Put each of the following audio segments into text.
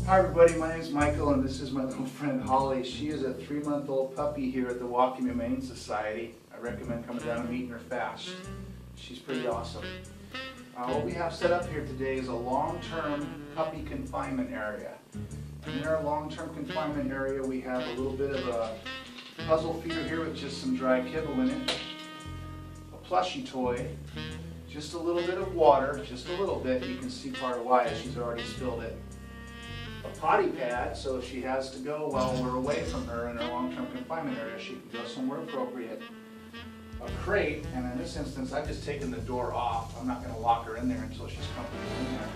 Hi everybody, my name is Michael and this is my little friend Holly. She is a 3-month-old puppy here at the Walking Humane Society. I recommend coming down and meeting her fast. She's pretty awesome. What we have set up here today is a long-term puppy confinement area. In our long-term confinement area we have a little bit of a puzzle feeder here with just some dry kibble in it, a plushie toy, just a little bit of water, just a little bit. You can see part of why she's already spilled it. A potty pad, so if she has to go while we're away from her in her long-term confinement area, she can go somewhere appropriate. A crate, and in this instance, I've just taken the door off. I'm not going to lock her in there until she's comfortable in there.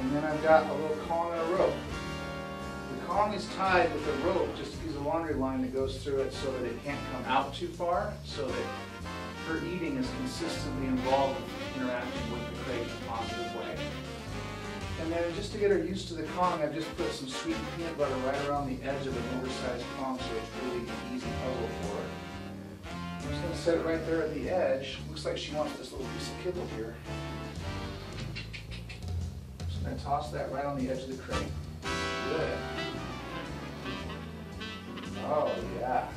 And then I've got a little Kong and a rope. The Kong is tied with a rope, just a piece of laundry line that goes through it so that it can't come out too far, so that her eating is consistently involved in interacting with the crate in a positive way. And then just to get her used to the Kong, I've just put some sweetened peanut butter right around the edge of an oversized Kong, so it's really an easy puzzle for her. I'm just going to set it right there at the edge. Looks like she wants this little piece of kibble here. I'm just going to toss that right on the edge of the crate. Good. Oh, yeah.